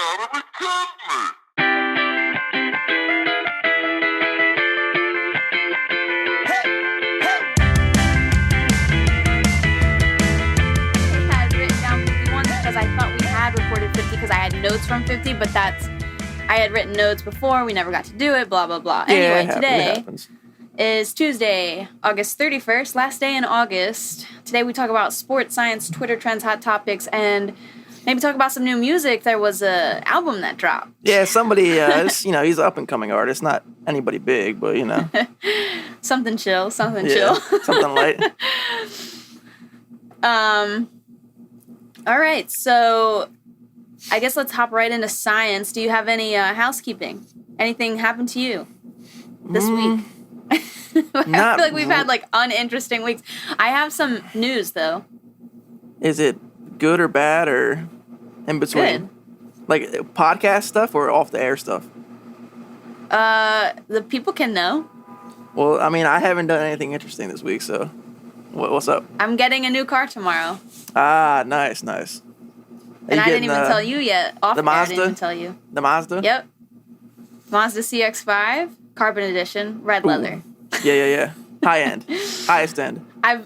gotta be kidding me. I had written down 51 because I thought we had recorded 50 because I had notes from 50, but I had written notes before. We never got to do it, blah, blah, blah. Anyway, today is Tuesday, August 31st, last day in August. Today we talk about sports, science, Twitter trends, hot topics, and maybe talk about some new music. There was a album that dropped. Yeah, somebody, he's an up-and-coming artist, not anybody big, but, Something chill. Something light. All right, so I guess let's hop right into science. Do you have any housekeeping? Anything happened to you this week? I feel like we've had uninteresting weeks. I have some news though. Is it good or bad or in between? Good. Like podcast stuff or off the air stuff? The people can know. Well, I mean, I haven't done anything interesting this week, so what's up? I'm getting a new car tomorrow. Ah, nice. And I didn't even tell you yet. Off the air, Mazda? I didn't even tell you. The Mazda? Yep. Mazda CX-5, Carbon Edition, red leather. Yeah. Highest end. I've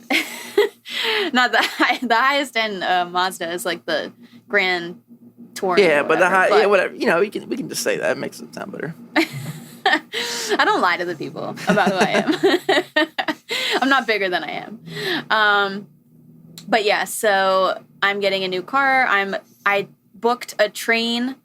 not the highest end Mazda is like the Grand Touring. Yeah, but whatever. We can just say that. It makes it sound better. I don't lie to the people about who I am. I'm not bigger than I am. But yeah, so I'm getting a new car. I booked a train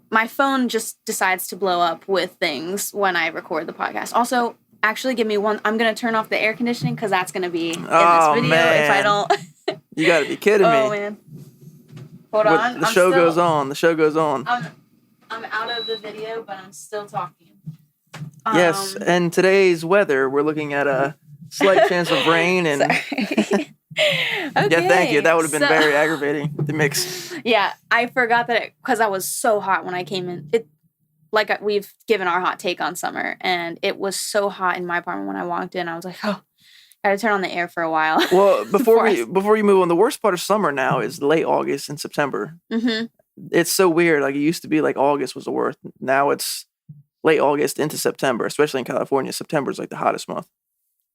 my phone just decides to blow up with things when I record the podcast. Also, actually give me one. I'm going to turn off the air conditioning because that's going to be in this video if I don't. You got to be kidding me. Oh, man. Hold on. The show goes on. I'm out of the video, but I'm still talking. Yes, and today's weather, we're looking at a slight chance of rain. And Okay. Yeah, thank you. That would have been very aggravating, the mix. Yeah, I forgot that because I was so hot when I came in. We've given our hot take on summer, and it was so hot in my apartment when I walked in. I was like, oh, I had to turn on the air for a while. Well, before you move on, the worst part of summer now is late August and September. Mm-hmm. It's so weird. Like, it used to be like August was the worst. Now it's late August into September, especially in California. September is like the hottest month.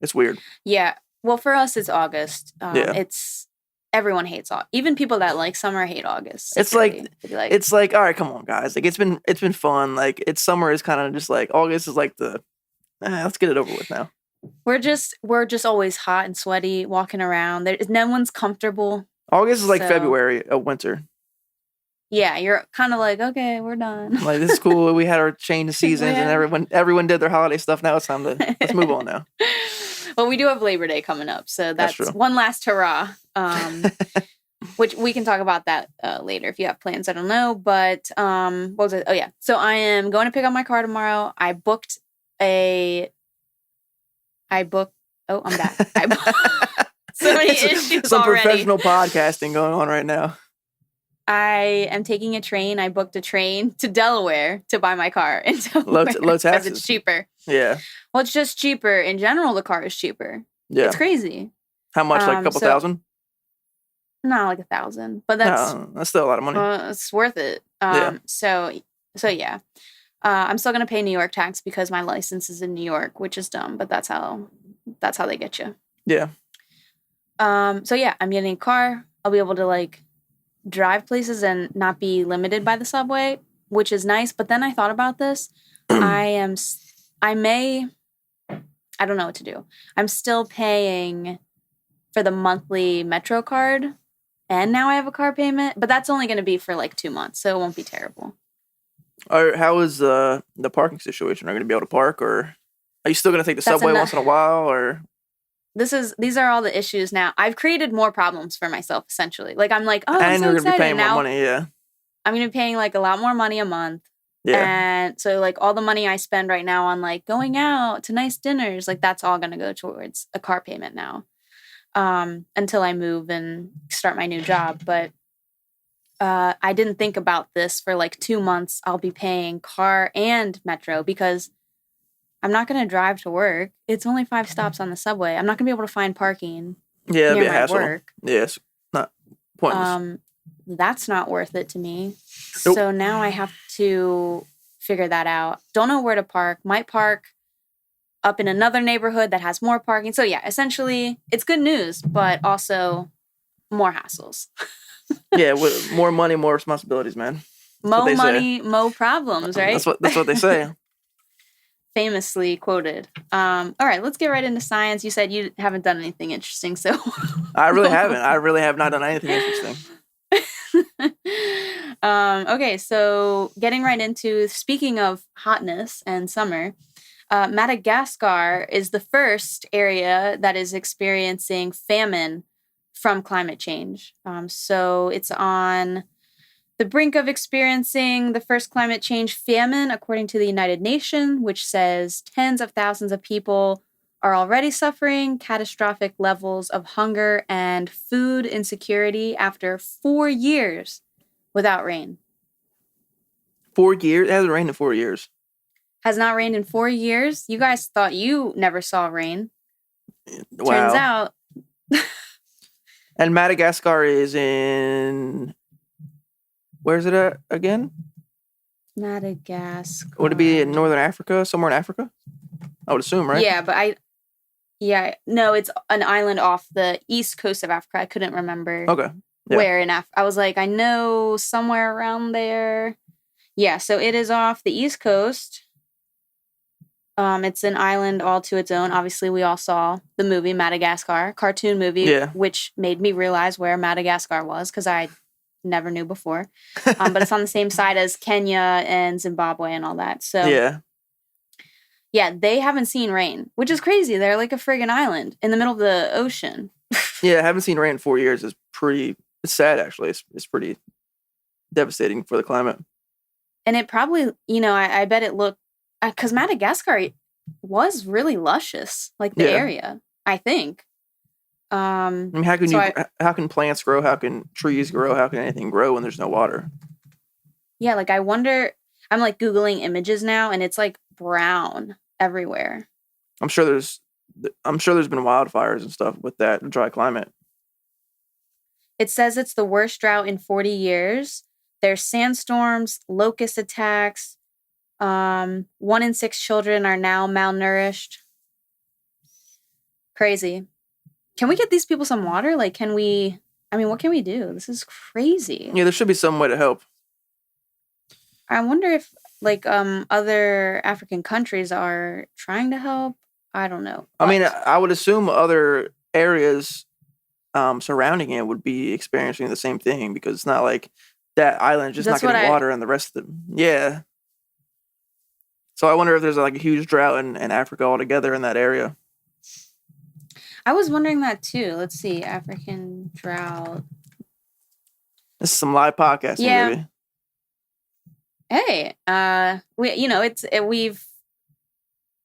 It's weird. Yeah. Well, for us, it's August. Yeah. Everyone hates August. Even people that like summer hate August. It's like, all right, come on, guys. Like, it's been fun. Like, summer is kind of just like August is like let's get it over with now. We're just always hot and sweaty, walking around. No one's comfortable. August is like February of winter. Yeah, you're kind of like, okay, we're done. Like, this is cool. We had our change of seasons, and everyone did their holiday stuff. Now it's time to let's move on now. Well, we do have Labor Day coming up, so that's one last hurrah. Which we can talk about that later if you have plans. I don't know, but what was it? Oh yeah, so I am going to pick up my car tomorrow. I'm back. So many issues some already. Professional podcasting going on right now. I am taking a train. I booked a train to Delaware to buy my car in Delaware low taxes. because it's cheaper. Yeah. Well, it's just cheaper. In general, the car is cheaper. Yeah. It's crazy. How much? Like a couple thousand? Not like 1,000, but that's still a lot of money. It's worth it. Yeah. So yeah. I'm still gonna pay New York tax because my license is in New York, which is dumb, but that's how they get you. Yeah. So yeah, I'm getting a car. I'll be able to drive places and not be limited by the subway, which is nice. But then I thought about this. I don't know what to do. I'm still paying for the monthly Metro card, and now I have a car payment, but that's only going to be for 2 months, so it won't be terrible. How is the parking situation? Are you going to be able to park, or are you still going to take the subway once in a while, or? These are all the issues now. I've created more problems for myself, essentially. I'm like, oh, I'm so you're excited. Gonna be paying now more money, yeah. I'm going to be paying a lot more money a month. Yeah. And so all the money I spend right now on going out to nice dinners, that's all going to go towards a car payment now. Until I move and start my new job. But I didn't think about this for 2 months. I'll be paying car and Metro because I'm not going to drive to work. It's only 5 stops on the subway. I'm not going to be able to find parking. Yeah, it'd be a my hassle. Work. Yes, not pointless. That's not worth it to me. Nope. So now I have to figure that out. Don't know where to park. Might park up in another neighborhood that has more parking. So yeah, essentially it's good news, but also more hassles. Yeah, with more money, more responsibilities, man. Mo money, mo problems, right? That's what they say. Famously quoted. All right, let's get right into science. You said you haven't done anything interesting, so I really haven't. I really have not done anything interesting. Okay, so getting right into, speaking of hotness and summer, Madagascar is the first area that is experiencing famine from climate change. So it's on the brink of experiencing the first climate change famine, according to the United Nations, which says tens of thousands of people are already suffering catastrophic levels of hunger and food insecurity after 4 years without rain. 4 years? It hasn't rained in 4 years. Has not rained in 4 years? You guys thought you never saw rain. Wow. Turns out. And Madagascar is in... Where's it at again? Madagascar. Would it be in Northern Africa? Somewhere in Africa? I would assume, right? Yeah, but no, it's an island off the east coast of Africa. I couldn't remember where in Africa. I was like, I know somewhere around there. Yeah, so it is off the east coast. It's an island all to its own. Obviously, we all saw the movie Madagascar, cartoon movie, which made me realize where Madagascar was because I never knew before. But it's on the same side as Kenya and Zimbabwe and all that. So yeah, they haven't seen rain, which is crazy. They're like a friggin' island in the middle of the ocean. Yeah, I haven't seen rain in 4 years. It's it's sad, actually. It's pretty devastating for the climate. And it probably, I bet it looked, because Madagascar was really luscious, like the area, I think. I mean, how can plants grow? How can trees grow? How can anything grow when there's no water? Yeah, like I wonder, I'm like Googling images now and it's like brown everywhere. I'm sure there's been wildfires and stuff with that dry climate. It says it's the worst drought in 40 years. There's sandstorms, locust attacks. 1 in 6 children are now malnourished. Crazy. Can we get these people some water? Like, what can we do? This is crazy. Yeah, there should be some way to help. I wonder if, like, other African countries are trying to help. I don't know. I mean, I would assume other areas surrounding it would be experiencing the same thing because it's not like that island just not getting water and the rest of them. Yeah. So I wonder if there's like a huge drought in Africa altogether in that area. I was wondering that too. Let's see, African drought. This is some live podcasting, baby. Hey,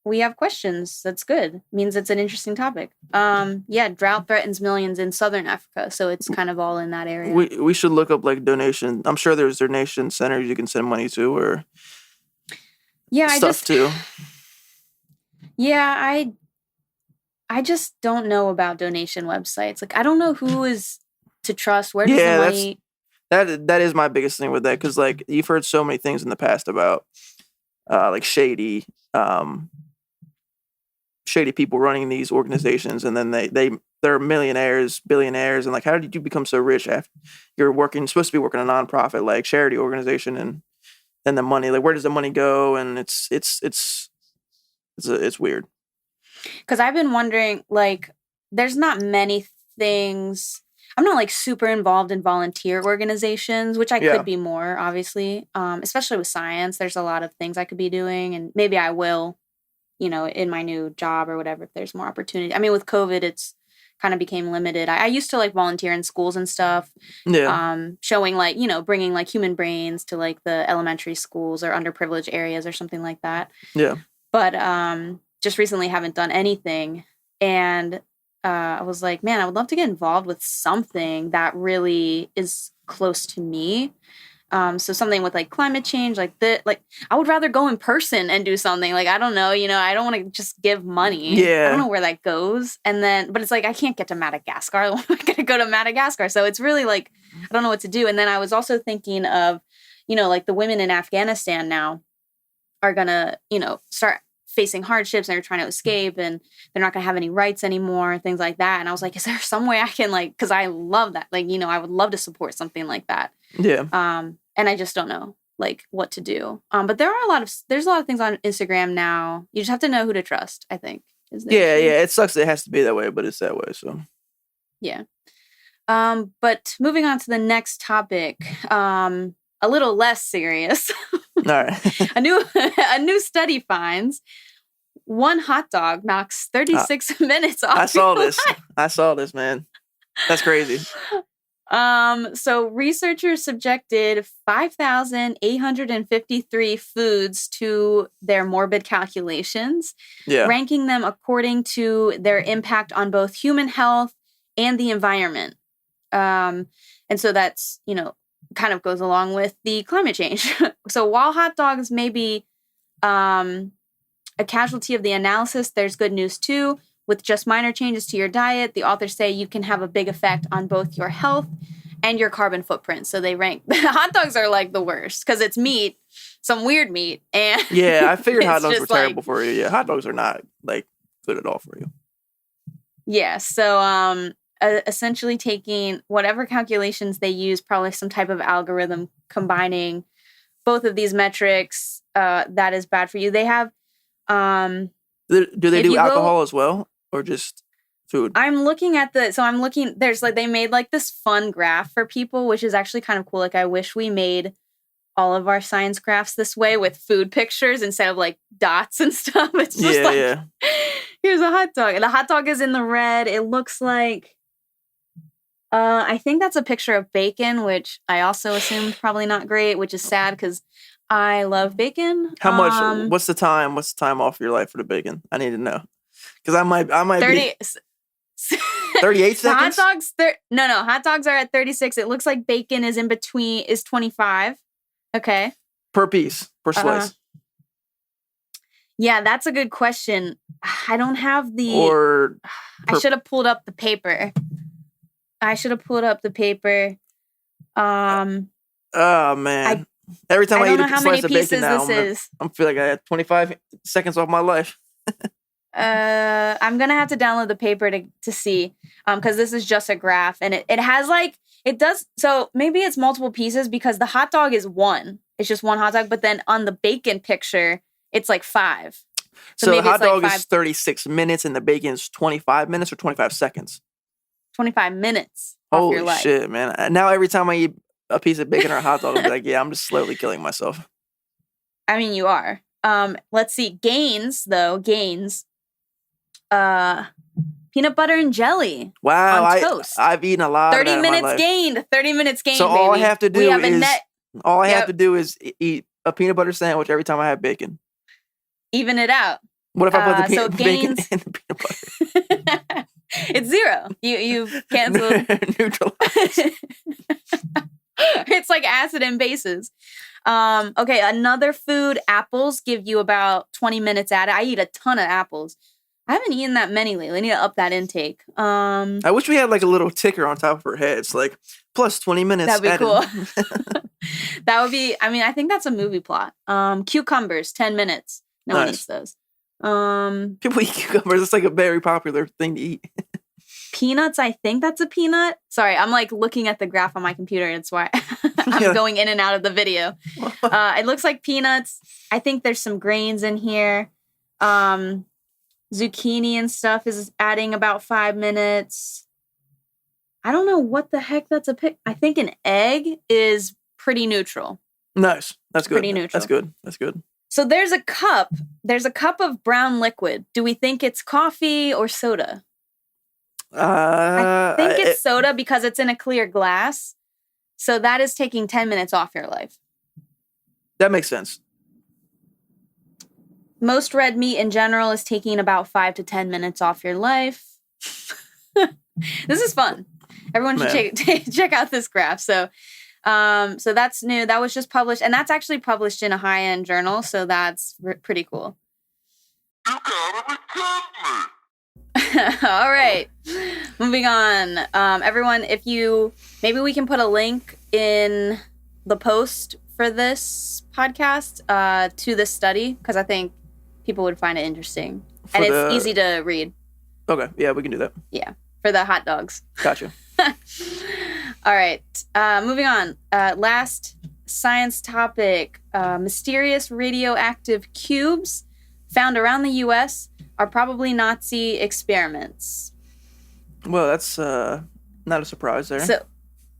we have questions. That's good. Means it's an interesting topic. Drought threatens millions in southern Africa, so it's kind of all in that area. We should look up like donation. I'm sure there's donation centers you can send money to or stuff too. Yeah, I just don't know about donation websites. Like, I don't know who is to trust. Where does the money? That is my biggest thing with that because like you've heard so many things in the past about like shady people running these organizations, and then they're millionaires, billionaires, and like how did you become so rich after you're supposed to be working a nonprofit like charity organization, and then the money, like where does the money go? And it's weird. Because I've been wondering, like, there's not many things. I'm not like super involved in volunteer organizations, which I could be more, obviously. Especially with science, there's a lot of things I could be doing, and maybe I will, in my new job or whatever, if there's more opportunity. I mean, with COVID, it's kind of became limited. I used to like volunteer in schools and stuff. Yeah. Showing like, bringing like human brains to like the elementary schools or underprivileged areas or something like that. Yeah. But just recently haven't done anything. And I was like, man, I would love to get involved with something that really is close to me. So something with like climate change, like I would rather go in person and do something. Like, I don't know, I don't want to just give money. Yeah. I don't know where that goes. And then, but it's like, I can't get to Madagascar. I'm going to go to Madagascar. So it's really like, I don't know what to do. And then I was also thinking of, like the women in Afghanistan now are going to, start facing hardships and they're trying to escape and they're not going to have any rights anymore, things like that. And I was like, is there some way I can because I love that. Like, I would love to support something like that. Yeah. And I just don't know what to do. But there's a lot of things on Instagram now. You just have to know who to trust, I think. Yeah. It sucks that it has to be that way, but it's that way. So. Yeah. But moving on to the next topic, a little less serious. All right. a new study finds one hot dog knocks 36 minutes off. I saw this, man. That's crazy. So researchers subjected 5,853 foods to their morbid calculations, ranking them according to their impact on both human health and the environment. And so that's, kind of goes along with the climate change. So while hot dogs may be a casualty of the analysis, there's good news too. With just minor changes to your diet, the authors say you can have a big effect on both your health and your carbon footprint. So they rank hot dogs are like the worst because it's meat, some weird meat, and yeah, I figured hot dogs were terrible for you. Yeah, hot dogs are not good at all for you. Yeah, so essentially taking whatever calculations they use, probably some type of algorithm combining both of these metrics, that is bad for you. They have. Do they do alcohol as well, or just food? I'm looking at there's they made this fun graph for people, which is actually kind of cool. I wish we made all of our science graphs this way with food pictures instead of dots and stuff. It's just here's a hot dog. And the hot dog is in the red. It looks like, I think that's a picture of bacon, which I also assumed probably not great, which is sad because I love bacon. How much? What's the time? What's the time off your life for the bacon? I need to know because I might 30, be 38 seconds. Hot dogs. No. Hot dogs are at 36. It looks like bacon is in between. Is 25. Okay. Per piece, per slice. Yeah, that's a good question. I don't have the. I should have pulled up the paper. Oh man. Every time I eat a slice of bacon now, I'm feeling like I had 25 seconds off my life. I'm going to have to download the paper to see, because this is just a graph. And it has it does. So maybe it's multiple pieces because the hot dog is one. It's just one hot dog. But then on the bacon picture, it's 5. So the hot dog is 36 minutes and the bacon is 25 minutes or 25 seconds? 25 minutes off your life. Holy shit, man. Now every time I eat a piece of bacon or a hot dog, I'll be like, yeah, I'm just slowly killing myself. I mean, you are. Let's see. Gains. Peanut butter and jelly. Wow, I've eaten a lot. 30 minutes gained. 30 minutes gained. So all I have to do is eat a peanut butter sandwich every time I have bacon. Even it out. What if I put the bacon in the peanut butter? It's 0. You've canceled. Neutralized. It's like acid and bases. Okay, another food. Apples give you about 20 minutes at it. I eat a ton of apples. I haven't eaten that many lately. I need to up that intake. I wish we had a little ticker on top of our heads, plus 20 minutes. That'd be cool. That would be. I mean, I think that's a movie plot. Cucumbers, 10 minutes. No one eats those. People eat cucumbers. It's a very popular thing to eat. Peanuts, I think that's a peanut. Sorry, I'm looking at the graph on my computer. It's why I'm going in and out of the video. It looks like peanuts. I think there's some grains in here. Zucchini and stuff is adding about 5 minutes. I don't know what the heck that's a pick. I think an egg is pretty neutral. Nice. That's good. Pretty neutral. That's good. So there's a cup. There's a cup of brown liquid. Do we think it's coffee or soda? I think it's soda because it's in a clear glass. So that is taking 10 minutes off your life. That makes sense. Most red meat in general is taking about 5 to 10 minutes off your life. This is fun. Everyone should check out this graph. So that's new. That was just published. And that's actually published in a high-end journal. So that's pretty cool. You gotta be kidding me. All right. Moving on. Everyone, maybe we can put a link in the post for this podcast to this study, because I think people would find it interesting. And it's easy to read. Okay. Yeah, we can do that. Yeah. For the hot dogs. Gotcha. All right. Moving on. Last science topic. Mysterious radioactive cubes found around the U.S. are probably Nazi experiments. Well, that's not a surprise there. So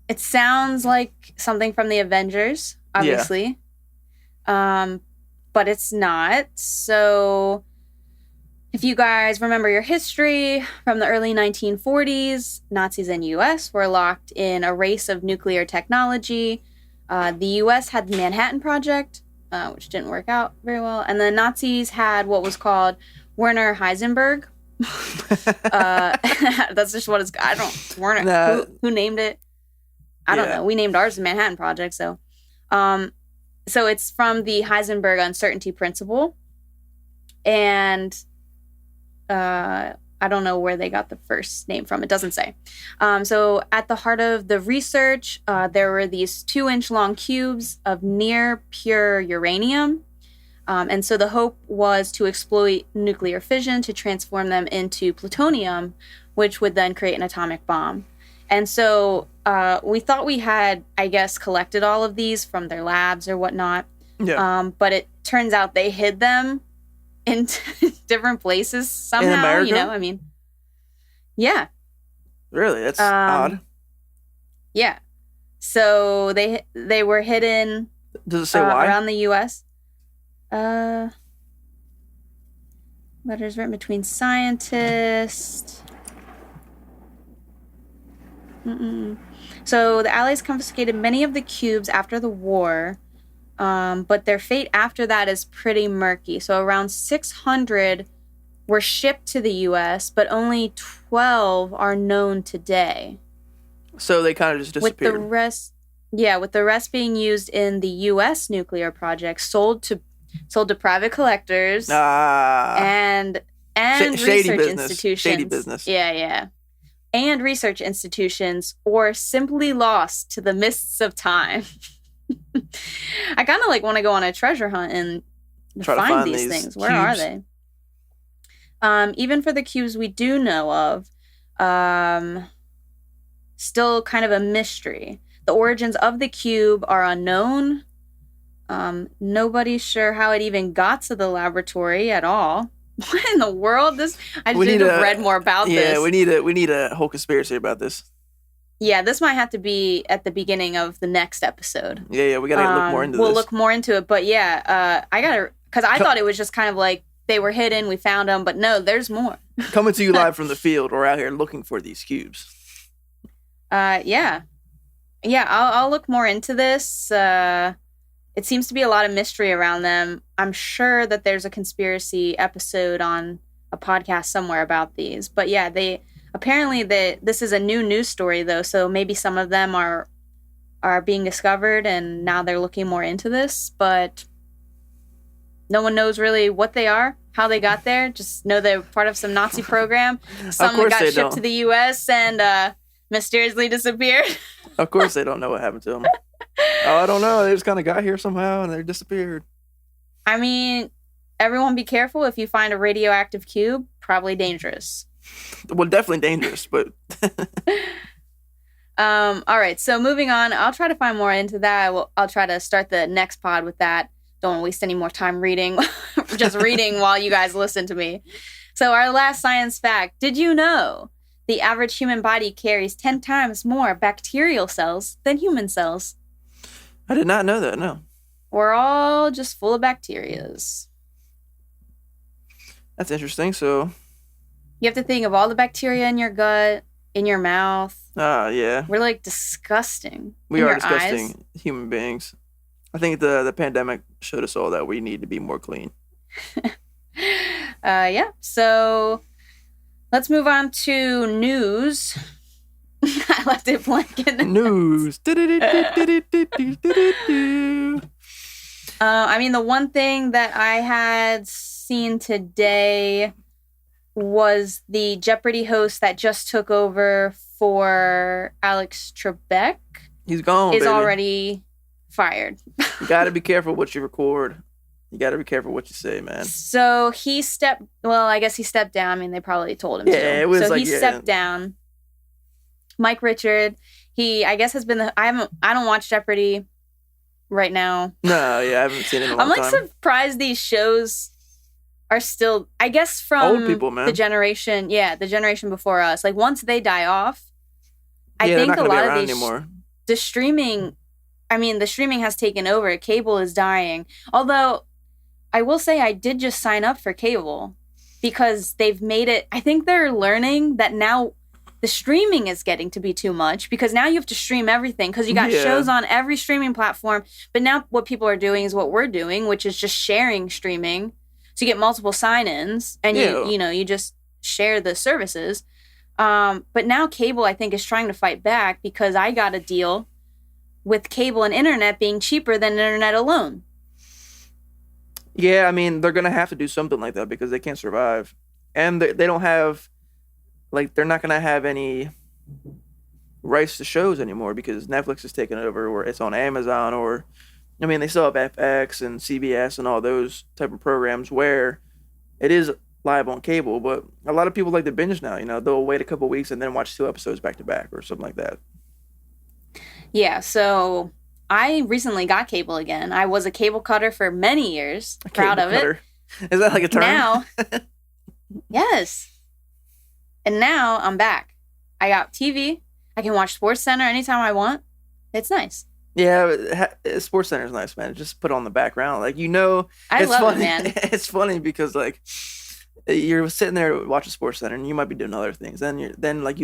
it sounds like something from the Avengers, obviously. Yeah. But it's not. So if you guys remember your history from the early 1940s, Nazis in U.S. were locked in a race of nuclear technology. The U.S. had the Manhattan Project, which didn't work out very well. And the Nazis had what was called Werner Heisenberg. That's just what it's... I don't... Werner... Nah. Who named it? I don't know. We named ours the Manhattan Project, so... So it's from the Heisenberg uncertainty principle. And... I don't know where they got the first name from. It doesn't say. So at the heart of the research, there were these 2-inch long cubes of near pure uranium. And so the hope was to exploit nuclear fission to transform them into plutonium, which would then create an atomic bomb. And so we thought we had, I guess, collected all of these from their labs or whatnot. Yeah. But it turns out they hid them in different places somehow. In America? You know, I mean, yeah. Really? That's odd. Yeah. So they were hidden. Does it say why? Around the U.S. Letters written between scientists. So the Allies confiscated many of the cubes after the war, but their fate after that is pretty murky. So around 600 were shipped to the U.S., but only 12 are known today. So they kind of just disappeared. With the rest being used in the U.S. nuclear project, sold to private collectors and research institutions. Shady business. Yeah. And research institutions, or simply lost to the mists of time. I kind of want to go on a treasure hunt and find these things. Where are they? Even for the cubes we do know of, still kind of a mystery. The origins of the cube are unknown. Nobody's sure how it even got to the laboratory at all. What in the world? I should have read more about this. Yeah, we need a whole conspiracy about this. Yeah, this might have to be at the beginning of the next episode. Yeah, we gotta look more into this. We'll look more into it, but yeah, because I thought it was just kind of like they were hidden, we found them, but no, there's more. Coming to you live from the field, we're out here looking for these cubes. Yeah, I'll look more into this. It seems to be a lot of mystery around them. I'm sure that there's a conspiracy episode on a podcast somewhere about these. But yeah, this is a new news story though, so maybe some of them are being discovered and now they're looking more into this, but no one knows really what they are, how they got there. Just know they're part of some Nazi program. Some got shipped to the US and mysteriously disappeared. Of course they don't know what happened to them. Oh, I don't know. They just kind of got here somehow and they disappeared. I mean, everyone be careful. If you find a radioactive cube, probably dangerous. Well, definitely dangerous, but... All right, so moving on. I'll try to find more into that. I'll try to start the next pod with that. Don't waste any more time reading. Just reading while you guys listen to me. So our last science fact. Did you know the average human body carries 10 times more bacterial cells than human cells? I did not know that, no. We're all just full of bacterias. That's interesting, so... You have to think of all the bacteria in your gut, in your mouth. Yeah. We're disgusting. We are disgusting human beings. I think the pandemic showed us all that we need to be more clean. Yeah, so let's move on to news. I left it blank in the news. I mean, the one thing that I had seen today was the Jeopardy host that just took over for Alex Trebek. He's gone, is baby. Already fired. You got to be careful what you record. You got to be careful what you say, man. So he stepped... Well, I guess he stepped down. I mean, they probably told him to. It was so he stepped down. Mike Richard, he, I guess, has been the... I don't watch Jeopardy right now. No, yeah, I haven't seen it in a long time. I'm, surprised these shows are still... I guess from old people, man. The generation before us. Like, once they die off, I think a lot of these... anymore. The streaming... I mean, the streaming has taken over. Cable is dying. Although... I will say I did just sign up for cable because they've made it... I think they're learning that now the streaming is getting to be too much because now you have to stream everything because you got shows on every streaming platform. But now what people are doing is what we're doing, which is just sharing streaming. So you get multiple sign-ins and you just share the services. But now cable, I think, is trying to fight back because I got a deal with cable and internet being cheaper than internet alone. Yeah, I mean, they're going to have to do something like that because they can't survive. And they don't have, like, they're not going to have any rights to shows anymore because Netflix is taking over or it's on Amazon or, I mean, they still have FX and CBS and all those type of programs where it is live on cable. But a lot of people like to binge now, they'll wait a couple weeks and then watch 2 episodes back to back or something like that. Yeah, so... I recently got cable again. I was a cable cutter for many years. Proud of it. Is that like a term? Now, yes. And now I'm back. I got TV. I can watch SportsCenter anytime I want. It's nice. Yeah, SportsCenter is nice, man. Just put it on the background. Like, I love funny. It, man. It's funny because, like, you're sitting there watching SportsCenter and you might be doing other things. Then you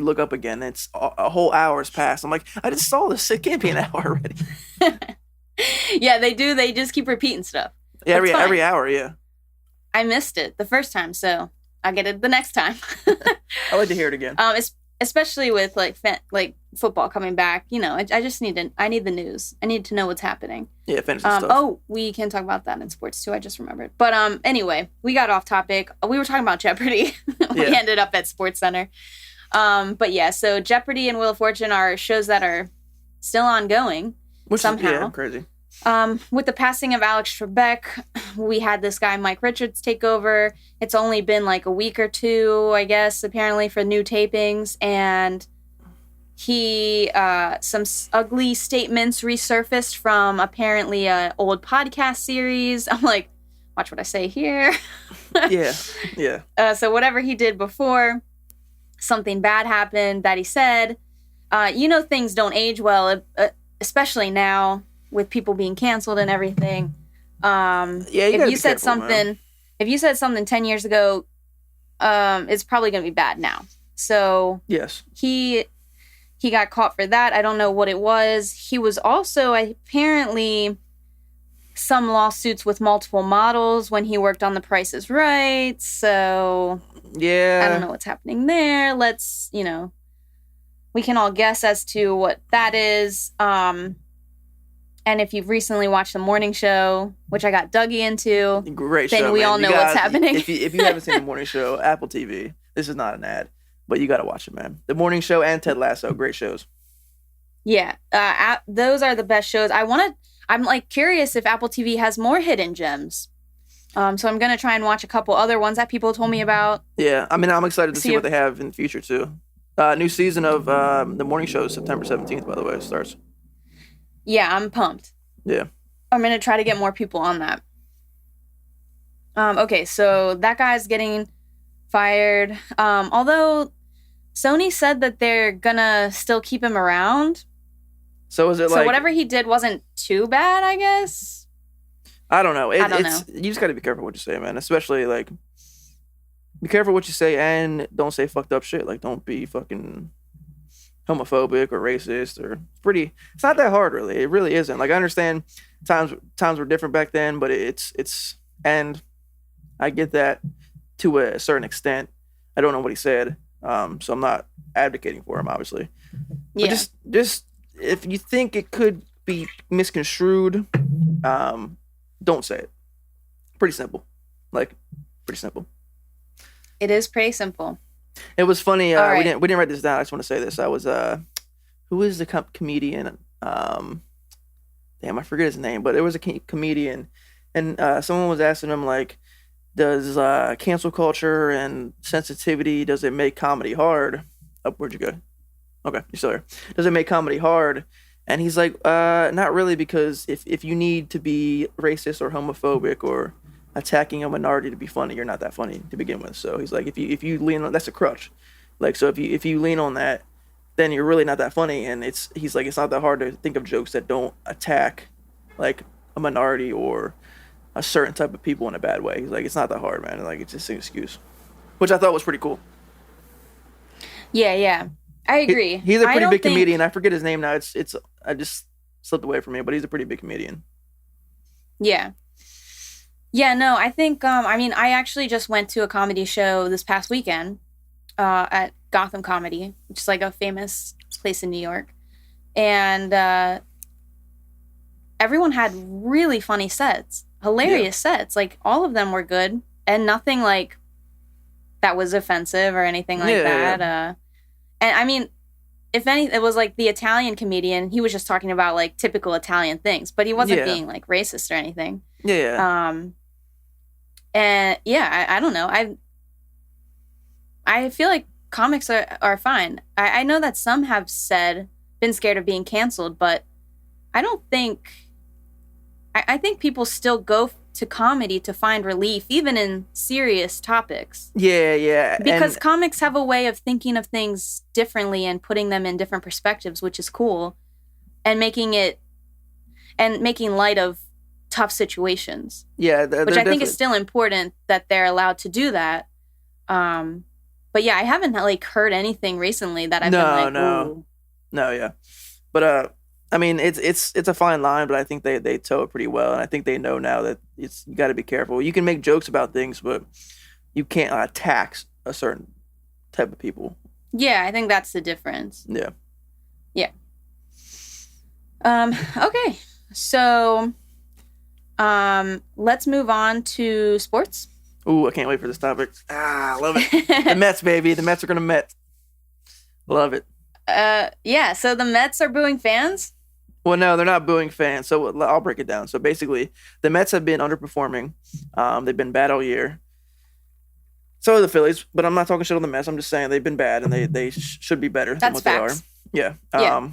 look up again. And it's a whole hour's passed. I'm like, I just saw this. It can't be an hour already. Yeah, they do. They just keep repeating stuff. Yeah, every hour. Yeah. I missed it the first time, so I'll get it the next time. I like to hear it again. Especially with like football coming back. I just need the news. I need to know what's happening. Yeah, fantasy stuff. Oh, we can talk about that in sports too. I just remembered. But anyway, we got off topic. We were talking about Jeopardy. We ended up at SportsCenter. But yeah, so Jeopardy and Wheel of Fortune are shows that are still ongoing somehow. Crazy. With the passing of Alex Trebek, we had this guy Mike Richards take over. It's only been like a week or two, I guess, apparently for new tapings, and he some ugly statements resurfaced from apparently an old podcast series. I'm like, watch what I say here. Yeah. So whatever he did before, something bad happened that he said. Things don't age well, especially now with people being canceled and everything. If you said something 10 years ago, it's probably going to be bad now. So yes, he got caught for that. I don't know what it was. He was also apparently some lawsuits with multiple models when he worked on The Price is Right. So yeah, I don't know what's happening there. Let's, we can all guess as to what that is. And if you've recently watched The Morning Show, which I got Dougie into, great then show, we man. all know what's happening. If you haven't seen The Morning Show, Apple TV, this is not an ad, but you got to watch it, man. The Morning Show and Ted Lasso, great shows. Yeah, those are the best shows. I'm like curious if Apple TV has more hidden gems. So I'm gonna try and watch a couple other ones that people told me about. Yeah, I mean, I'm excited to see what they have in the future too. New season of The Morning Show is September 17th, by the way, it starts. Yeah, I'm pumped. Yeah. I'm going to try to get more people on that. Okay, so that guy's getting fired. Although Sony said that they're going to still keep him around. So is it so whatever he did wasn't too bad, I guess? I don't know. I don't know. You just got to be careful what you say, man. Especially, like, be careful what you say and don't say fucked up shit. Like, don't be fucking homophobic or racist or it's not that hard, really. It really isn't. Like, I understand times were different back then, but it's and I get that to a certain extent. I don't know what he said, so I'm not advocating for him, obviously. Yeah. But just if you think it could be misconstrued, don't say it. Pretty simple. Like, pretty simple. It is pretty simple. It was funny. All right. We didn't write this down. I just want to say this. I was who is the comedian? Damn, I forget his name, but it was a comedian, and someone was asking him like, does cancel culture and sensitivity, does it make comedy hard? Oh, where'd you go? Okay, you're still there. Does it make comedy hard? And he's like, not really, because if you need to be racist or homophobic or attacking a minority to be funny, you're not that funny to begin with. So he's like, if you lean on, that's a crutch. Like, so if you lean on that, then you're really not that funny. And he's like, it's not that hard to think of jokes that don't attack like a minority or a certain type of people in a bad way. He's like, it's not that hard, man. Like, it's just an excuse, which I thought was pretty cool. Yeah, I agree. He's a pretty big comedian. I forget his name now. It's I just slipped away from me, but he's a pretty big comedian. Yeah, no, I think I actually just went to a comedy show this past weekend at Gotham Comedy, which is like a famous place in New York, and everyone had really funny sets. Hilarious sets. Like, all of them were good, and nothing like that was offensive or anything like that. Yeah. And I mean, if any, it was like the Italian comedian. He was just talking about like typical Italian things, but he wasn't being like racist or anything. Yeah. And yeah, I don't know. I feel like comics are fine. I know that some have been scared of being canceled, but I don't think. I think people still go to comedy to find relief, even in serious topics. Yeah. Because comics have a way of thinking of things differently and putting them in different perspectives, which is cool, and making light of tough situations. Yeah, which I think is still important that they're allowed to do that. But yeah, I haven't like heard anything recently that I've been like, ooh. No, yeah, but I mean, it's a fine line, but I think they toe it pretty well, and I think they know now that you got to be careful. You can make jokes about things, but you can't attack a certain type of people. Yeah, I think that's the difference. Yeah. Okay, so let's move on to sports. Ooh, I can't wait for this topic. I love it. The Mets, baby. The Mets are gonna Met. Love it. Yeah. So the Mets are booing fans. Well, no, they're not booing fans. So I'll break it down. So basically, the Mets have been underperforming. They've been bad all year. So are the Phillies, but I'm not talking shit on the Mets. I'm just saying they've been bad, and they should be better than what facts. They are. Yeah.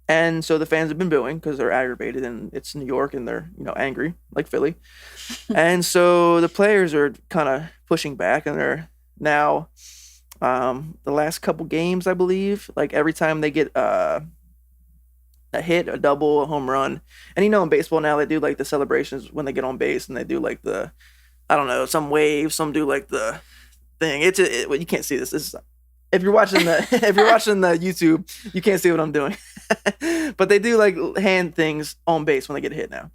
And so the fans have been booing because they're aggravated, and it's New York, and they're angry like Philly. And so the players are kind of pushing back, and they're now the last couple games, I believe, like every time they get a hit, a double, a home run. And in baseball now they do like the celebrations when they get on base, and they do like the, I don't know, some wave, some do like the thing. Well, you can't see this. This is, if you're watching the YouTube, you can't see what I'm doing. But they do like hand things on base when they get hit now.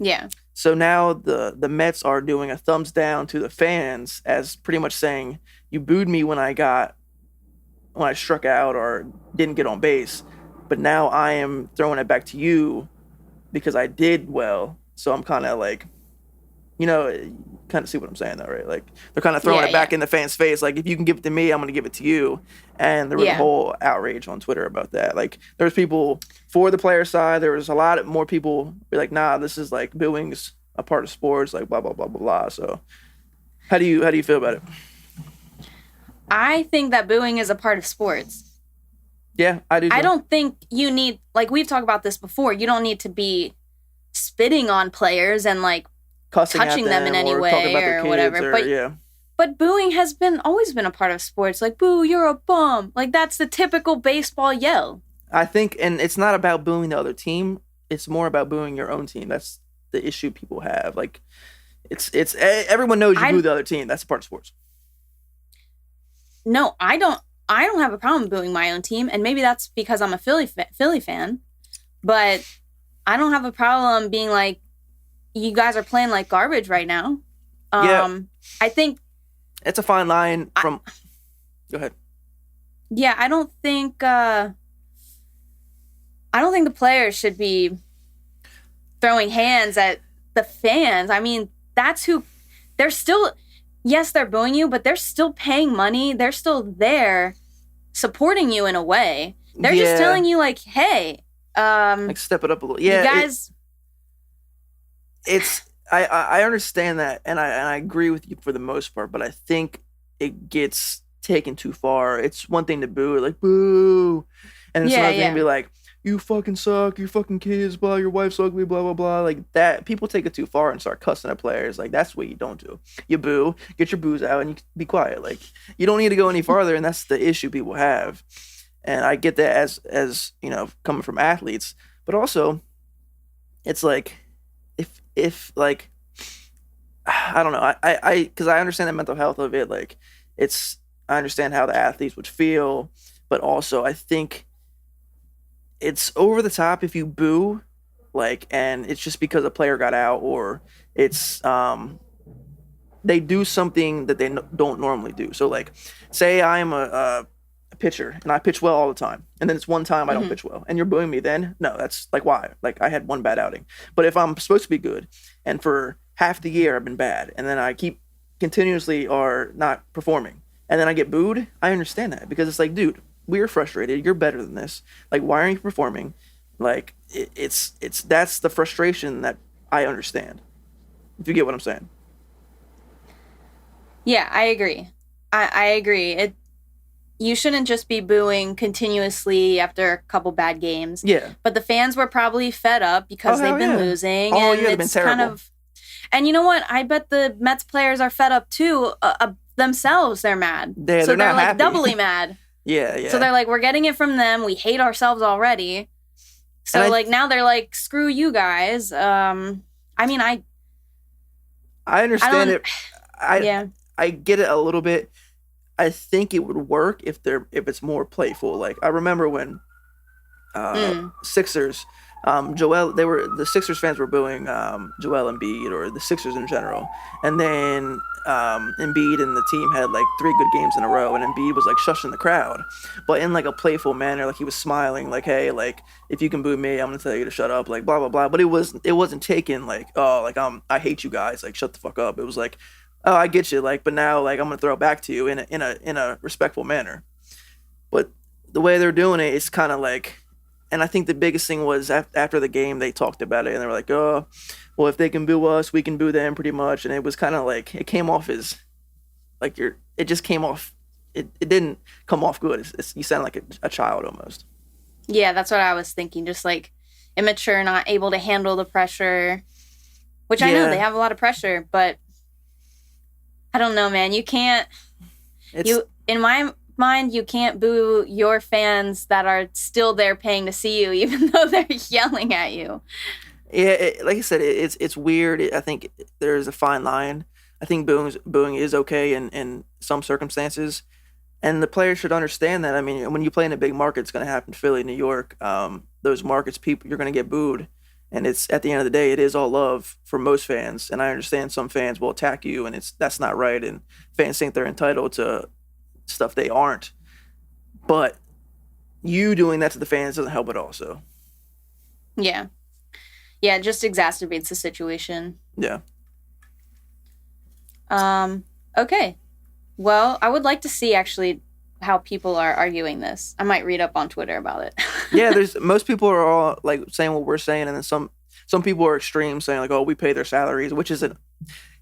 Yeah. So now the Mets are doing a thumbs down to the fans, as pretty much saying, you booed me when I struck out or didn't get on base, but now I am throwing it back to you because I did well. So I'm kind of like, kind of see what I'm saying though, right? Like they're kind of throwing it back in the fans' face. Like, if you can give it to me, I'm going to give it to you. And there was a whole outrage on Twitter about that. Like, there's people for the player side. There was a lot more people be like, nah, this is like booing's a part of sports, like blah, blah, blah, blah, blah. So how do you feel about it? I think that booing is a part of sports. Yeah, I do. I don't think you need, like we've talked about this before, you don't need to be spitting on players and like touching them in any way or whatever. But booing has always been a part of sports. Like, boo, you're a bum. Like, that's the typical baseball yell. I think, and it's not about booing the other team. It's more about booing your own team. That's the issue people have. Like, it's everyone knows you boo the other team. That's a part of sports. No, I don't have a problem booing my own team, and maybe that's because I'm a Philly fan. But I don't have a problem being like, you guys are playing like garbage right now. I think it's a fine line from. Go ahead. Yeah, I don't think the players should be throwing hands at the fans. I mean, that's who they're still. yes, they're booing you, but they're still paying money. They're still there supporting you in a way. They're just telling you, like, hey, like, step it up a little. Yeah, you guys. I understand that, and I agree with you for the most part, but I think it gets taken too far. It's one thing to boo, like, boo, and it's another thing to be like, you fucking suck, you fucking kids, blah, your wife's ugly, blah, blah, blah. Like that, people take it too far and start cussing at players. Like, that's what you don't do. You boo, get your boos out, and you be quiet. Like, you don't need to go any farther, and that's the issue people have. And I get that as you know, coming from athletes, but also, it's like, if like, I don't know, I because I understand the mental health of it. Like, I understand how the athletes would feel, but also I think it's over the top if you boo, like, and it's just because a player got out, or it's they do something that they don't normally do. So, like, say I'm a pitcher and I pitch well all the time, and then it's one time I don't pitch well, and you're booing me, then no, that's like, why? Like, I had one bad outing. But if I'm supposed to be good, and for half the year I've been bad, and then I keep continuously are not performing, and then I get booed, I understand that, because it's like, dude, we're frustrated. You're better than this. Like, why aren't you performing? Like, it's that's the frustration that I understand. If you get what I'm saying. Yeah, I agree. I agree. You shouldn't just be booing continuously after a couple bad games. Yeah. But the fans were probably fed up because they've been losing. Oh, and it's been terrible. And you know what? I bet the Mets players are fed up too. Themselves, they're mad. They're like happy. Doubly mad. Yeah. So they're like, we're getting it from them. We hate ourselves already. So now they're like, screw you guys. I mean, I understand it. I get it a little bit. I think it would work if it's more playful. Like, I remember when Sixers, the Sixers fans were booing Joel Embiid, or the Sixers in general, and then Embiid and the team had like 3 good games in a row, and Embiid was like shushing the crowd, but in like a playful manner, like he was smiling, like, hey, like, if you can boo me, I'm gonna tell you to shut up, like, blah blah blah. But it wasn't taken like, oh, like, I hate you guys, like, shut the fuck up. It was like, oh, I get you, like, but now, like, I'm gonna throw it back to you in a respectful manner. But the way they're doing it is kind of like, and I think the biggest thing was after the game they talked about it, and they were like, oh, well, if they can boo us, we can boo them, pretty much. And it was kind of like, it came off as like it just came off. It didn't come off good. You sound like a child almost. Yeah, that's what I was thinking. Just like immature, not able to handle the pressure. Which I know they have a lot of pressure, but I don't know, man. You can't. In my mind, you can't boo your fans that are still there paying to see you, even though they're yelling at you. Yeah, like I said, it's weird. I think there's a fine line. I think booing is okay in some circumstances, and the players should understand that. I mean, when you play in a big market, it's going to happen. Philly, New York, those markets, people, you're going to get booed, and it's, at the end of the day, it is all love for most fans. And I understand some fans will attack you, and that's not right. And fans think they're entitled to stuff they aren't. But you doing that to the fans doesn't help it also. Yeah. Yeah, it just exacerbates the situation. Yeah. Okay. Well, I would like to see actually how people are arguing this. I might read up on Twitter about it. Yeah, most people are all like saying what we're saying, and then some people are extreme, saying like, oh, we pay their salaries, which isn't.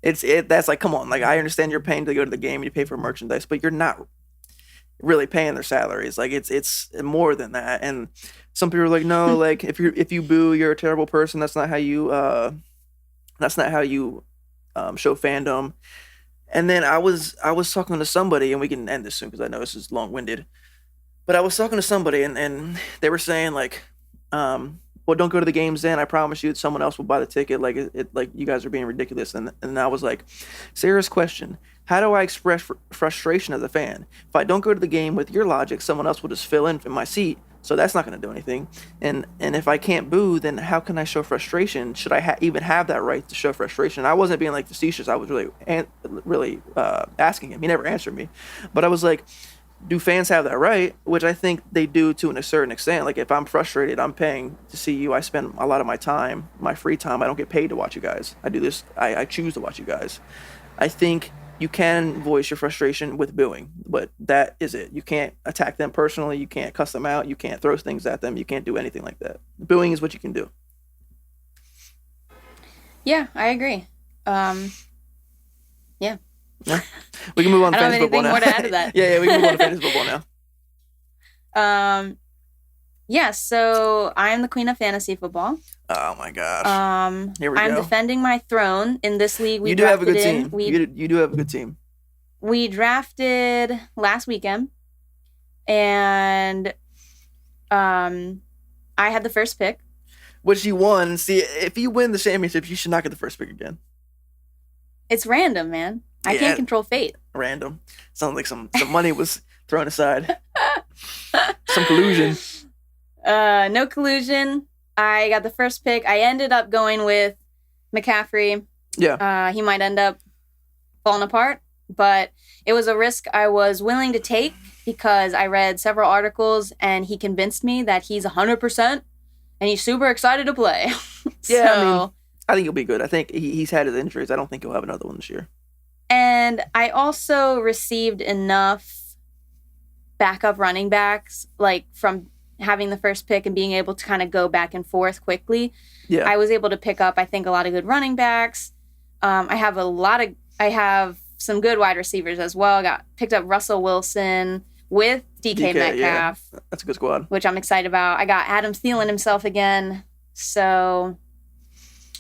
That's like, come on, like, I understand you're paying to go to the game, you pay for merchandise, but you're not really paying their salaries. Like, it's more than that. And some people are like, no, like, if you boo, you're a terrible person. That's not how you show fandom. And then I was talking to somebody, and we can end this soon because I know this is long-winded. But I was talking to somebody, and they were saying like, well, don't go to the games then. I promise you, someone else will buy the ticket. Like, like, you guys are being ridiculous. And I was like, serious question. How do I express frustration as a fan? If I don't go to the game with your logic, someone else will just fill in my seat. So that's not going to do anything. And if I can't boo, then how can I show frustration? Should I even have that right to show frustration? I wasn't being like facetious. I was really asking him. He never answered me. But I was like, do fans have that right? Which I think they do to a certain extent. Like, if I'm frustrated, I'm paying to see you. I spend a lot of my time, my free time. I don't get paid to watch you guys. I do this. I choose to watch you guys. I think you can voice your frustration with booing, but that is it. You can't attack them personally. You can't cuss them out. You can't throw things at them. You can't do anything like that. Booing is what you can do. Yeah, I agree. Yeah. We can move on to fantasy football now. I don't have anything more to add to that. Yeah, we can move on to fantasy football now. Yeah, so I'm the queen of fantasy football. Oh my gosh. Here we go. I'm defending my throne in this league. You do have a good team. You do have a good team. We drafted last weekend, and I had the first pick. Which you won. See, if you win the championship, you should not get the first pick again. It's random, man. I can't control fate. Random. Sounds like some money was thrown aside. Some collusion. No collusion. I got the first pick. I ended up going with McCaffrey. Yeah. He might end up falling apart, but it was a risk I was willing to take because I read several articles and he convinced me that he's 100% and he's super excited to play. Yeah, I think he'll be good. I think he's had his injuries. I don't think he'll have another one this year. And I also received enough backup running backs, like from having the first pick and being able to kind of go back and forth quickly. Yeah. I was able to pick up, I think, a lot of good running backs. I have some good wide receivers as well. I picked up Russell Wilson with DK Metcalf. Yeah. That's a good squad. Which I'm excited about. I got Adam Thielen himself again. So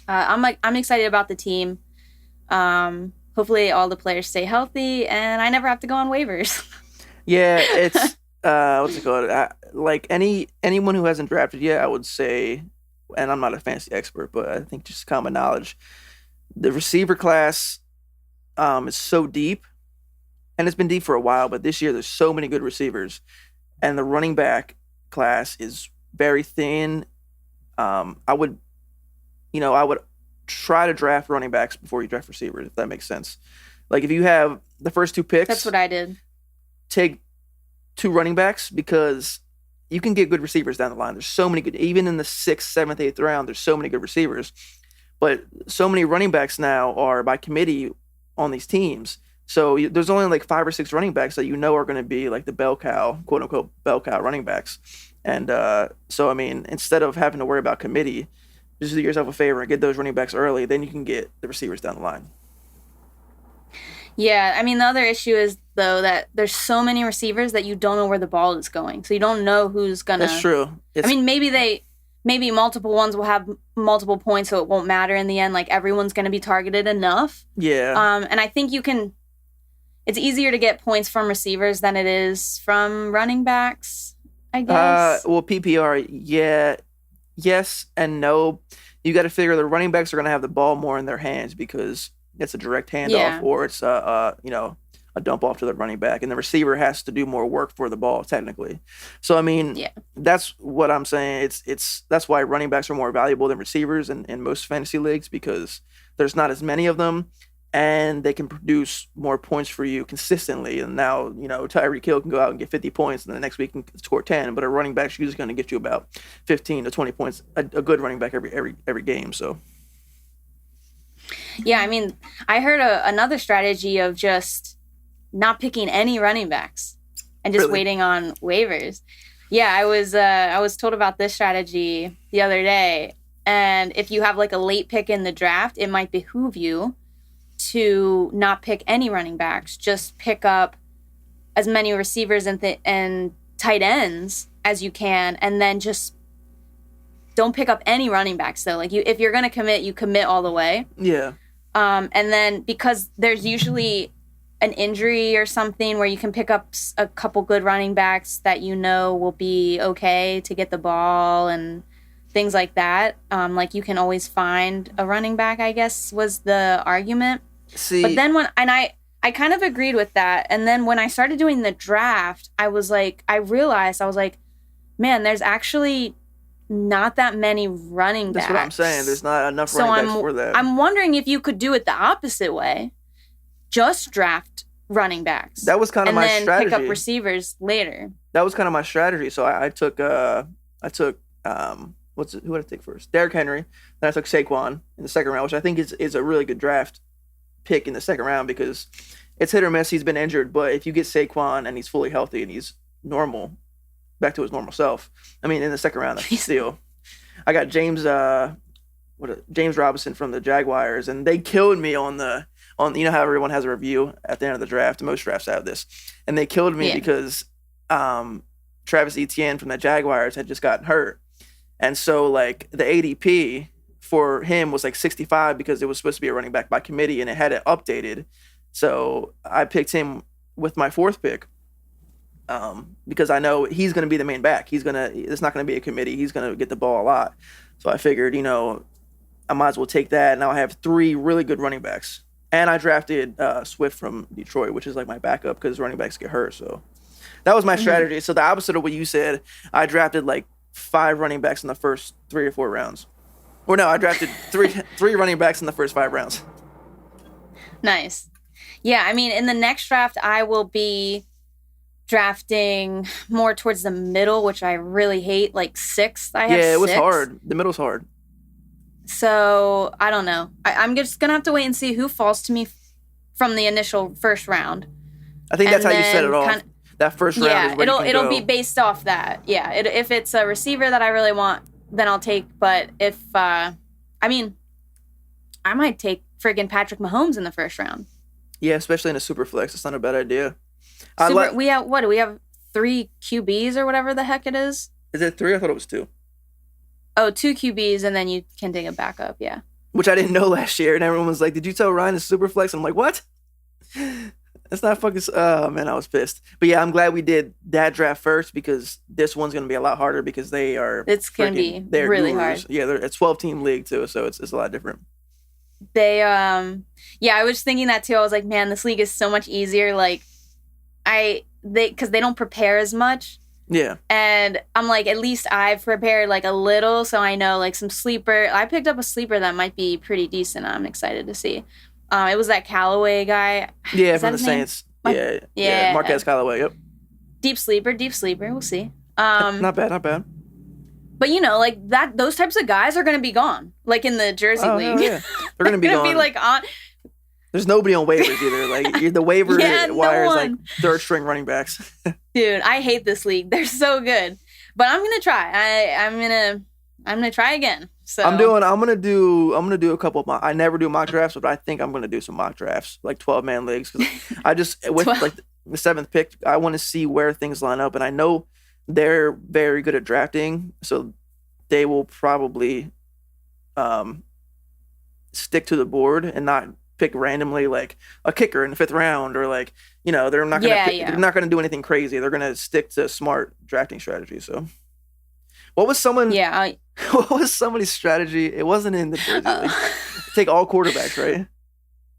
I'm excited about the team. Hopefully all the players stay healthy and I never have to go on waivers. Yeah, it's what's it called? Like anyone who hasn't drafted yet, I would say, and I'm not a fantasy expert, but I think just common knowledge, the receiver class is so deep, and it's been deep for a while. But this year, there's so many good receivers, and the running back class is very thin. I would try to draft running backs before you draft receivers, if that makes sense. Like if you have the first two picks, that's what I did. Take 2 running backs because you can get good receivers down the line. There's so many good, even in the 6th, 7th, 8th round, there's so many good receivers. But so many running backs now are by committee on these teams. So there's only like 5 or 6 running backs that you know are going to be like the bell cow, quote unquote, bell cow running backs. And so, I mean, instead of having to worry about committee, just do yourself a favor and get those running backs early. Then you can get the receivers down the line. Yeah, I mean, the other issue is, though, that there's so many receivers that you don't know where the ball is going. So you don't know who's going to... That's true. Maybe multiple ones will have multiple points, so it won't matter in the end. Like, everyone's going to be targeted enough. Yeah. And I think you can... It's easier to get points from receivers than it is from running backs, I guess. Well, PPR, yeah. Yes and no. You got to figure the running backs are going to have the ball more in their hands because it's a direct handoff or it's a dump off to the running back, and the receiver has to do more work for the ball technically. So I mean, that's what I'm saying. That's why running backs are more valuable than receivers in most fantasy leagues because there's not as many of them, and they can produce more points for you consistently. And now Tyreek Hill can go out and get 50 points, and the next week can score 10. But a running back's usually going to get you about 15 to 20 points. A good running back every game. So. Yeah, I mean, I heard another strategy of just not picking any running backs and just waiting on waivers. Yeah, I was told about this strategy the other day. And if you have like a late pick in the draft, it might behoove you to not pick any running backs. Just pick up as many receivers and tight ends as you can, and then just don't pick up any running backs. Though, like if you're gonna commit, you commit all the way. Yeah. And then because there's usually an injury or something where you can pick up a couple good running backs that will be okay to get the ball and things like that. Like you can always find a running back, I guess was the argument. See, but then I kind of agreed with that. And then when I started doing the draft, I realized, man, there's actually not that many running backs. That's what I'm saying. There's not enough running backs for that. I'm wondering if you could do it the opposite way. Just draft running backs. That was kind of my strategy. And then pick up receivers later. That was kind of my strategy. So I took who did I take first? Derrick Henry. Then I took Saquon in the second round, which I think is a really good draft pick in the second round because it's hit or miss. He's been injured, but if you get Saquon and he's fully healthy and he's normal, back to his normal self, I mean, in the second round, that's still. I got James Robinson from the Jaguars, and they killed me on you know how everyone has a review at the end of the draft. Most drafts have this, and they killed me because Travis Etienne from the Jaguars had just gotten hurt, and so like the ADP for him was like 65 because it was supposed to be a running back by committee, and it had it updated. So I picked him with my 4th pick. Because I know he's going to be the main back. It's not going to be a committee. He's going to get the ball a lot. So I figured, I might as well take that. Now I have 3 really good running backs. And I drafted Swift from Detroit, which is like my backup because running backs get hurt. So that was my strategy. So the opposite of what you said, I drafted like 5 running backs in the first 3 or 4 rounds. Or no, I drafted three running backs in the first 5 rounds. Nice. Yeah, I mean, in the next draft, I will be drafting more towards the middle, which I really hate, like 6th. It was hard. The middle's hard. So, I don't know. I'm just going to have to wait and see who falls to me from the initial first round. I think that's how you set it off. That first round is where it'll be based off that. Yeah, if it's a receiver that I really want, then I'll take. But if, I might take friggin' Patrick Mahomes in the first round. Yeah, especially in a super flex. It's not a bad idea. We have 3 QBs or whatever the heck it is? Is it 3? I thought it was 2. Oh, 2 QBs, and then you can take a backup, yeah. Which I didn't know last year, and everyone was like, did you tell Ryan it's super flex? And I'm like, what? That's not fucking... Oh, man, I was pissed. But yeah, I'm glad we did that draft first because this one's going to be a lot harder because they are... It's going to be really hard. Yeah, they're a 12-team league, too, so it's a lot different. I was thinking that, too. I was like, man, this league is so much easier, like... because they don't prepare as much. Yeah. And I'm like, at least I've prepared like a little, so I know like some sleeper. I picked up a sleeper that might be pretty decent. I'm excited to see. It was that Callaway guy. Yeah, from the Saints. Yeah. Marquez Callaway, yep. Deep sleeper. We'll see. Not bad. But like that, those types of guys are going to be gone. Like in the Jersey League. Yeah. They're going to be gone. Be like on. There's nobody on waivers either. Like the waiver wire is like 3rd string running backs. Dude, I hate this league. They're so good. But I'm gonna try. I'm gonna try again. So I'm gonna do a couple of I never do mock drafts, but I think I'm gonna do some mock drafts, like 12-man leagues. Because I just with like the 7th pick, I want to see where things line up, and I know they're very good at drafting, so they will probably stick to the board and not pick randomly like a kicker in the 5th round or like they're not gonna they're not gonna do anything crazy. They're gonna stick to smart drafting strategy. So what was what was somebody's strategy? It wasn't in the Jersey league. Take all quarterbacks, right?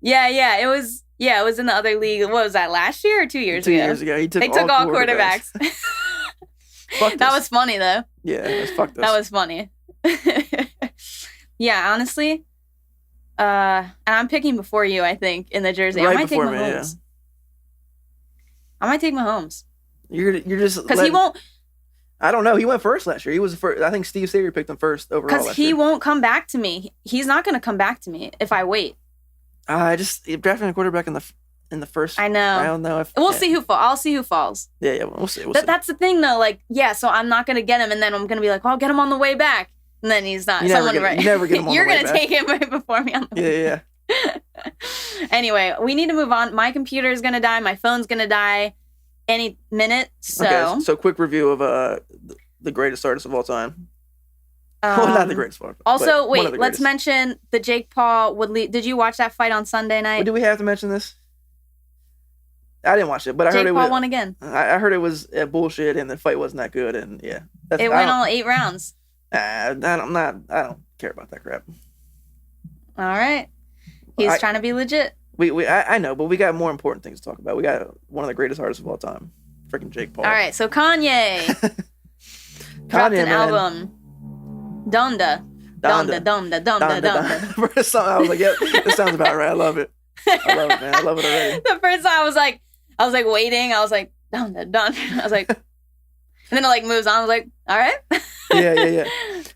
Yeah it was in the other league. What was that, last year or 2 years ago? 2 years ago. They took all quarterbacks. That was funny though. Yeah, it was fucked us. That was funny. Yeah, honestly. And I'm picking before you, I think, in the Jersey. Right, I might take Mahomes. Yeah. I might take Mahomes. You're just because he won't. I don't know. He went first last year. He was the first. I think Steve Sayer picked him first overall. Because he won't come back to me. He's not going to come back to me if I wait. I just drafting a quarterback in the first. I know. I don't know if we'll see who falls. I'll see who falls. Yeah, we'll see. That's the thing, though. Like, so I'm not going to get him, and then I'm going to be like, well, I'll get him on the way back, and then he's not. You never get him on You're the way going to take him right before me on the way. Yeah. Anyway, we need to move on. My computer is going to die. My phone's going to die any minute. So, so quick review of the greatest artist of all time. Well, not the greatest one. Also, wait, let's mention the Jake Paul Woodley. Did you watch that fight on Sunday night? Do we have to mention this? I didn't watch it, but I heard Jake Paul won again. I heard it was bullshit and the fight wasn't that good, and yeah, it went all 8 rounds. I don't care about that crap. All right. He's trying to be legit. I know, but we got more important things to talk about. We got one of the greatest artists of all time, freaking Jake Paul. All right, so Kanye dropped an album, Donda. First song, I was like, yeah, this sounds about right. I love it. I love it, man. I love it already. The first song, I was like waiting. I was like, Donda. I was like, and then it like moves on. I was like, all right. Yeah.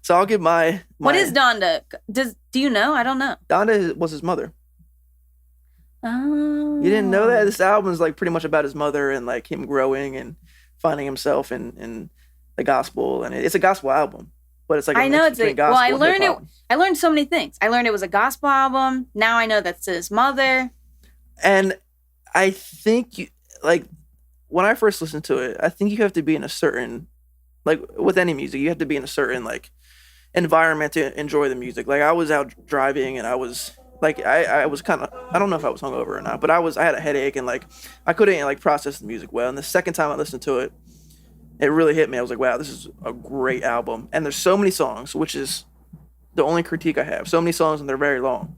So I'll give my. What is Donda? Do you know? I don't know. Donda was his mother. Oh. You didn't know that? This album is like pretty much about his mother and like him growing and finding himself in the gospel, and it's a gospel album, but it's like I know it's gospel. Well, I learned it. I learned so many things. I learned it was a gospel album. Now I know that's his mother. And I think when I first listened to it, I think you have to be in a certain, like with any music, you have to be in a certain like environment to enjoy the music. Like I was out driving and I was like, I was kind of, I don't know if I was hungover or not, but I had a headache and like I couldn't like process the music well. And the second time I listened to it, it really hit me. I was like, wow, this is a great album. And there's so many songs, which is the only critique I have. So many songs and they're very long.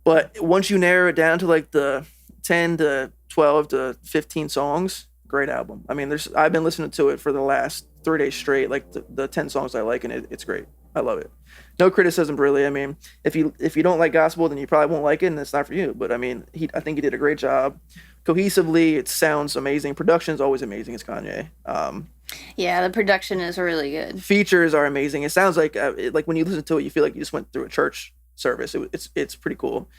But once you narrow it down to like the 10 to 12 to 15 songs, great album. I mean, I've been listening to it for the last 3 days straight, like the 10 songs I like, and it's great. I love it. No criticism, really. I mean, if you don't like gospel, then you probably won't like it, and it's not for you. But I mean, I think he did a great job. Cohesively, it sounds amazing. Production's always amazing. It's Kanye. Yeah, the production is really good. Features are amazing. It sounds like when you listen to it, you feel like you just went through a church service. It's pretty cool.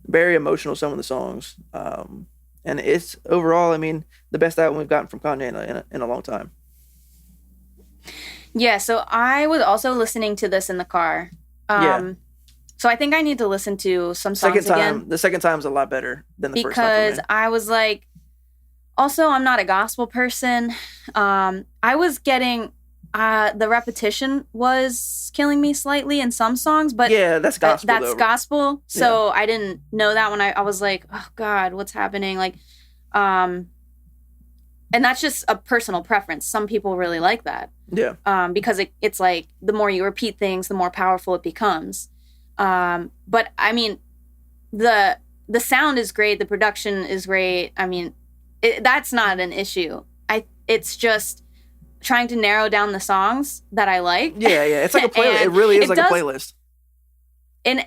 Very emotional, some of the songs. And it's overall, I mean, the best album we've gotten from Kanye in a long time. Yeah, so I was also listening to this in the car. So I think I need to listen to some songs again. The second time is a lot better than the first time. Because I was like, also, I'm not a gospel person. I was getting, the repetition was killing me slightly in some songs, but yeah, that's gospel. That's gospel. So I didn't know that when I was like, oh God, what's happening? Like, and that's just a personal preference. Some people really like that. Yeah. Because it's like the more you repeat things, the more powerful it becomes. But I mean, the sound is great. The production is great. I mean, that's not an issue. It's just trying to narrow down the songs that I like. Yeah. It's like a playlist. It really is like a playlist. And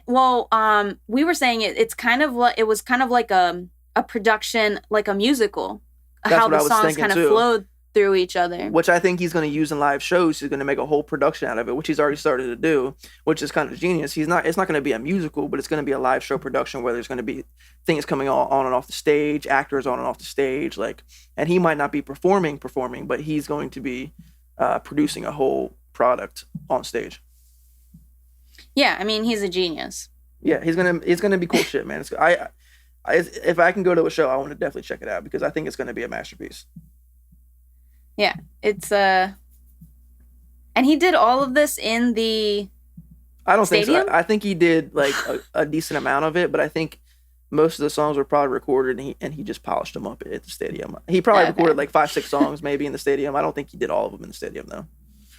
we were saying it's kind of like, it was kind of like a production, like a musical. That's how the songs kind of flowed through each other. Which I think he's going to use in live shows. He's going to make a whole production out of it, which he's already started to do, which is kind of genius. It's not going to be a musical, but it's going to be a live show production where there's going to be things coming on and off the stage, actors on and off the stage, and he might not be performing, but he's going to be producing a whole product on stage. Yeah, I mean, he's a genius. Yeah, it's gonna be cool shit, man. If I can go to a show, I want to definitely check it out because I think it's going to be a masterpiece. Yeah, it's and he did all of this in the I don't stadium? think so. I think he did like a decent amount of it, but I think most of the songs were probably recorded and he just polished them up at the stadium. He probably recorded like 5-6 songs maybe in the stadium. I don't think he did all of them in the stadium though.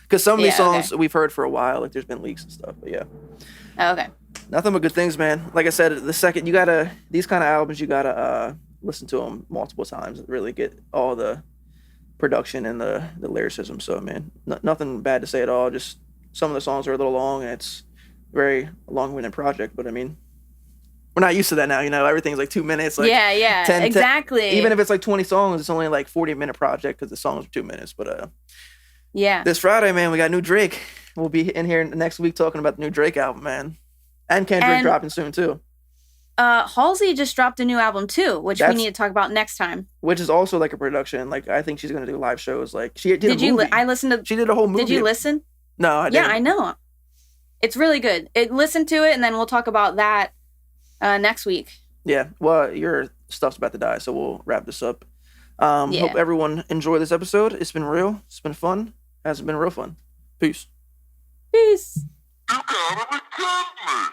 Because some of these songs we've heard for a while, like there's been leaks and stuff, but yeah. Oh, okay. Nothing but good things, man. Like I said, these kind of albums, you gotta listen to them multiple times and really get all the production and the lyricism. So, man, nothing bad to say at all. Just some of the songs are a little long and it's a very long-winded project. But I mean, we're not used to that now. You know, everything's like 2 minutes. Like 10, exactly. Even if it's like 20 songs, it's only like 40-minute project because the songs are 2 minutes. But yeah, this Friday, man, we got new Drake. We'll be in here next week talking about the new Drake album, man. And Kendrick dropping soon, too. Halsey just dropped a new album, too, which we need to talk about next time. Which is also like a production. Like, I think she's going to do live shows. Like, she did a movie. I listened to... She did a whole movie. Did you listen? No, I didn't. Yeah, I know. It's really good. Listen to it, and then we'll talk about that next week. Yeah. Well, your stuff's about to die, so we'll wrap this up. Hope everyone enjoyed this episode. It's been real. It's been fun. It's been real fun. Peace. Peace. You gotta be kidding me.